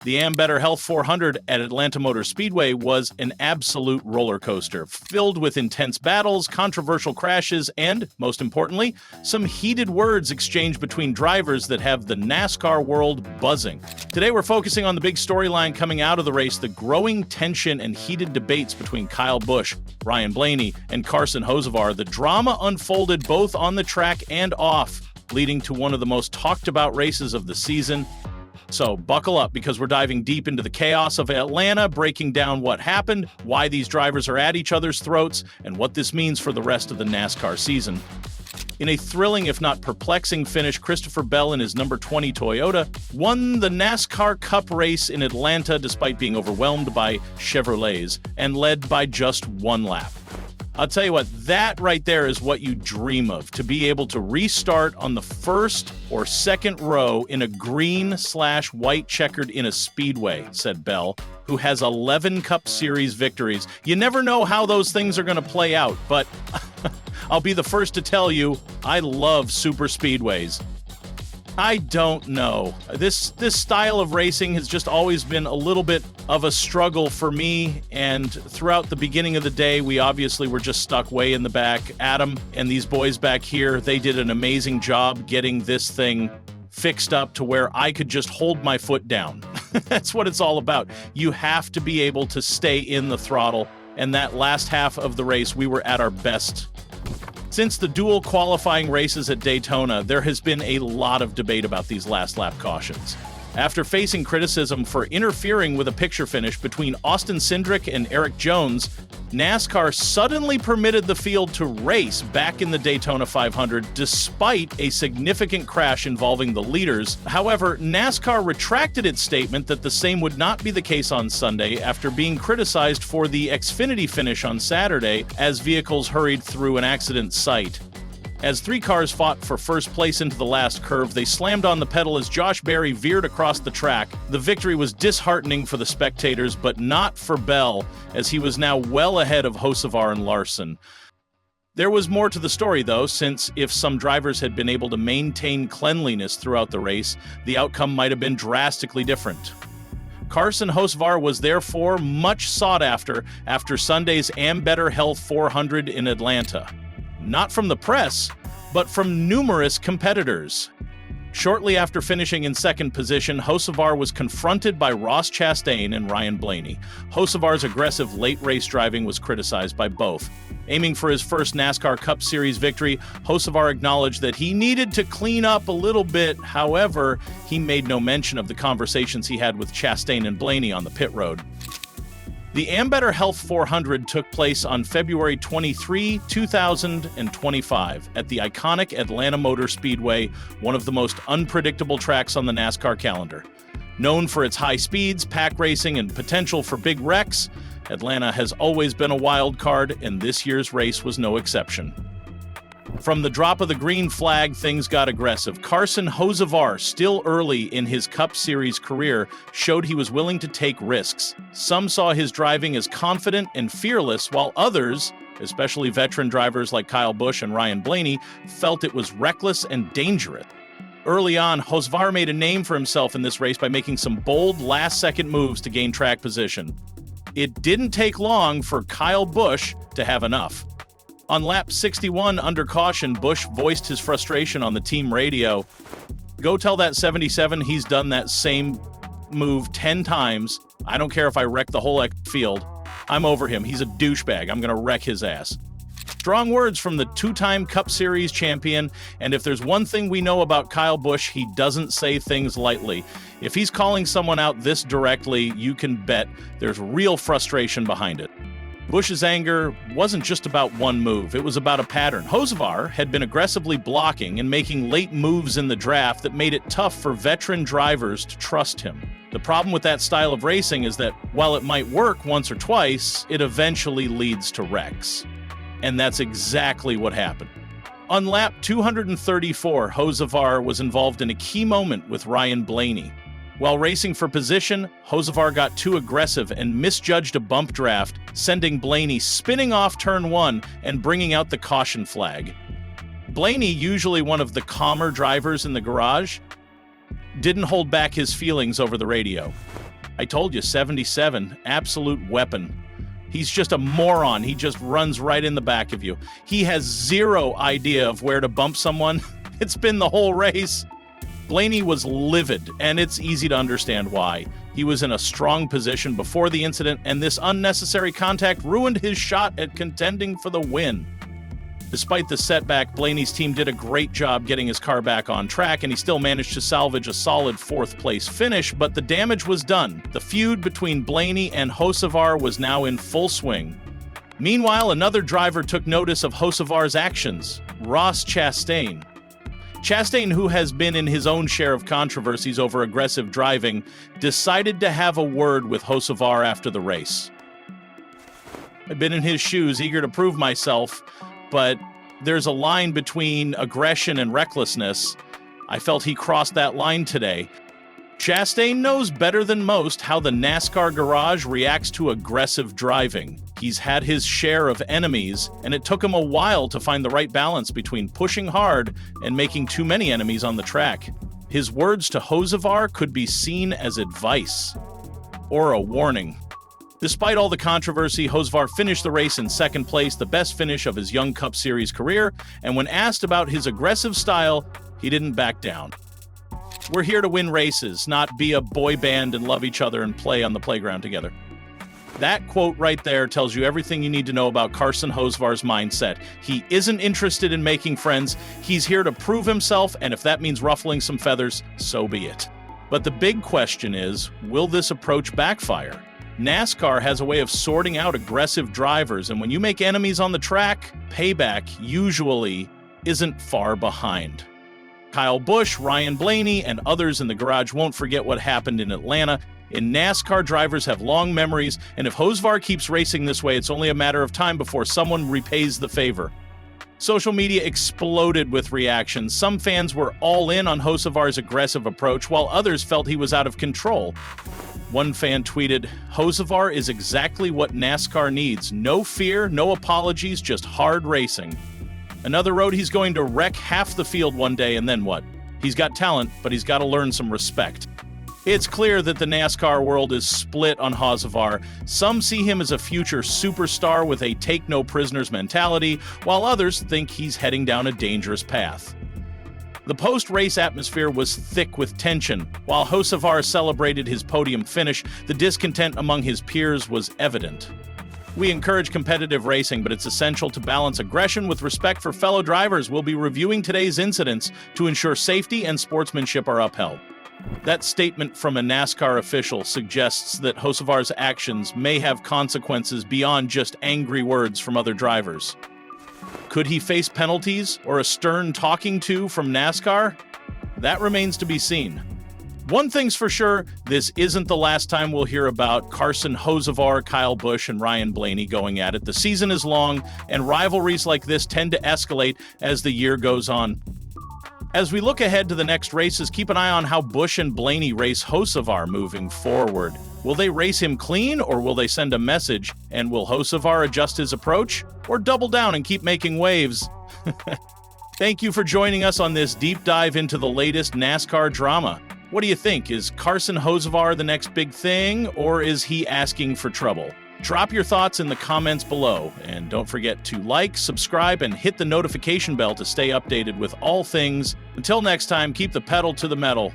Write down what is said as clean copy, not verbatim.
The Ambetter Health 400 at Atlanta Motor Speedway was an absolute roller coaster, filled with intense battles, controversial crashes, and, most importantly, some heated words exchanged between drivers that have the NASCAR world buzzing. Today we're focusing on the big storyline coming out of the race, the growing tension and heated debates between Kyle Busch, Ryan Blaney, and Carson Hocevar. The drama unfolded both on the track and off, leading to one of the most talked about races of the season. So buckle up, because we're diving deep into the chaos of Atlanta, breaking down what happened, why these drivers are at each other's throats, and what this means for the rest of the NASCAR season. In a thrilling, if not perplexing finish, Christopher Bell in his number 20 Toyota won the NASCAR Cup race in Atlanta despite being overwhelmed by Chevrolets and led by just one lap. I'll tell you what, that right there is what you dream of, to be able to restart on the first or second row in a green/white checkered in a speedway, said Bell, who has 11 Cup Series victories. You never know how those things are going to play out, but I'll be the first to tell you, I love super speedways. I don't know. This style of racing has just always been a little bit of a struggle for me, and throughout the beginning of the day, we obviously were just stuck way in the back. Adam and these boys back here, they did an amazing job getting this thing fixed up to where I could just hold my foot down. That's what it's all about. You have to be able to stay in the throttle, and that last half of the race, we were at our best. Since the dual qualifying races at Daytona, there has been a lot of debate about these last lap cautions. After facing criticism for interfering with a picture finish between Austin Cindric and Eric Jones, NASCAR suddenly permitted the field to race back in the Daytona 500 despite a significant crash involving the leaders. However, NASCAR retracted its statement that the same would not be the case on Sunday after being criticized for the Xfinity finish on Saturday as vehicles hurried through an accident site. As three cars fought for first place into the last curve, they slammed on the pedal as Josh Berry veered across the track. The victory was disheartening for the spectators, but not for Bell, as he was now well ahead of Hocevar and Larson. There was more to the story, though, since if some drivers had been able to maintain cleanliness throughout the race, the outcome might have been drastically different. Carson Hocevar was therefore much sought after Sunday's Ambetter Health 400 in Atlanta. Not from the press, but from numerous competitors. Shortly after finishing in second position, Hocevar was confronted by Ross Chastain and Ryan Blaney. Hocevar's aggressive late race driving was criticized by both. Aiming for his first NASCAR Cup Series victory, Hocevar acknowledged that he needed to clean up a little bit. However, he made no mention of the conversations he had with Chastain and Blaney on the pit road. The Ambetter Health 400 took place on February 23, 2025 at the iconic Atlanta Motor Speedway, one of the most unpredictable tracks on the NASCAR calendar. Known for its high speeds, pack racing, and potential for big wrecks, Atlanta has always been a wild card, and this year's race was no exception. From the drop of the green flag, things got aggressive. Carson Hocevar, still early in his Cup Series career, showed he was willing to take risks. Some saw his driving as confident and fearless, while others, especially veteran drivers like Kyle Busch and Ryan Blaney, felt it was reckless and dangerous. Early on, Hocevar made a name for himself in this race by making some bold last-second moves to gain track position. It didn't take long for Kyle Busch to have enough. On lap 61 under caution, Busch voiced his frustration on the team radio. Go tell that 77 he's done that same move 10 times. I don't care if I wreck the whole field. I'm over him. He's a douchebag. I'm going to wreck his ass. Strong words from the two-time Cup Series champion, and if there's one thing we know about Kyle Busch, he doesn't say things lightly. If he's calling someone out this directly, you can bet there's real frustration behind it. Busch's anger wasn't just about one move, it was about a pattern. Hocevar had been aggressively blocking and making late moves in the draft that made it tough for veteran drivers to trust him. The problem with that style of racing is that while it might work once or twice, it eventually leads to wrecks. And that's exactly what happened. On lap 234, Hocevar was involved in a key moment with Ryan Blaney. While racing for position, Hocevar got too aggressive and misjudged a bump draft, sending Blaney spinning off turn one and bringing out the caution flag. Blaney, usually one of the calmer drivers in the garage, didn't hold back his feelings over the radio. I told you, 77, absolute weapon. He's just a moron. He just runs right in the back of you. He has zero idea of where to bump someone. It's been the whole race. Blaney was livid, and it's easy to understand why. He was in a strong position before the incident, and this unnecessary contact ruined his shot at contending for the win. Despite the setback, Blaney's team did a great job getting his car back on track, and he still managed to salvage a solid fourth-place finish, but the damage was done. The feud between Blaney and Hocevar was now in full swing. Meanwhile, another driver took notice of Hocevar's actions, Ross Chastain. Chastain, who has been in his own share of controversies over aggressive driving, decided to have a word with Hocevar after the race. I've been in his shoes, eager to prove myself, but there's a line between aggression and recklessness. I felt he crossed that line today. Chastain knows better than most how the NASCAR garage reacts to aggressive driving. He's had his share of enemies, and it took him a while to find the right balance between pushing hard and making too many enemies on the track. His words to Hocevar could be seen as advice or a warning. Despite all the controversy, Hocevar finished the race in second place, the best finish of his Young Cup Series career, and when asked about his aggressive style, he didn't back down. We're here to win races, not be a boy band and love each other and play on the playground together. That quote right there tells you everything you need to know about Carson Hocevar's mindset. He isn't interested in making friends. He's here to prove himself, and if that means ruffling some feathers, so be it. But the big question is, will this approach backfire? NASCAR has a way of sorting out aggressive drivers, and when you make enemies on the track, payback usually isn't far behind. Kyle Busch, Ryan Blaney, and others in the garage won't forget what happened in Atlanta. In NASCAR, drivers have long memories, and if Hocevar keeps racing this way, it's only a matter of time before someone repays the favor. Social media exploded with reactions. Some fans were all in on Hocevar's aggressive approach, while others felt he was out of control. One fan tweeted, "Hocevar is exactly what NASCAR needs. No fear, no apologies, just hard racing." Another wrote he's going to wreck half the field one day, and then what? He's got talent, but he's got to learn some respect. It's clear that the NASCAR world is split on Hocevar. Some see him as a future superstar with a take-no-prisoners mentality, while others think he's heading down a dangerous path. The post-race atmosphere was thick with tension. While Hocevar celebrated his podium finish, the discontent among his peers was evident. We encourage competitive racing, but it's essential to balance aggression with respect for fellow drivers. We'll be reviewing today's incidents to ensure safety and sportsmanship are upheld. That statement from a NASCAR official suggests that Hocevar's actions may have consequences beyond just angry words from other drivers. Could he face penalties or a stern talking to from NASCAR? That remains to be seen. One thing's for sure, this isn't the last time we'll hear about Carson, Hocevar, Kyle Busch, and Ryan Blaney going at it. The season is long, and rivalries like this tend to escalate as the year goes on. As we look ahead to the next races, keep an eye on how Busch and Blaney race Hocevar moving forward. Will they race him clean, or will they send a message? And will Hocevar adjust his approach, or double down and keep making waves? Thank you for joining us on this deep dive into the latest NASCAR drama. What do you think? Is Carson Hocevar the next big thing, or is he asking for trouble? Drop your thoughts in the comments below, and don't forget to like, subscribe, and hit the notification bell to stay updated with all things. Until next time, keep the pedal to the metal.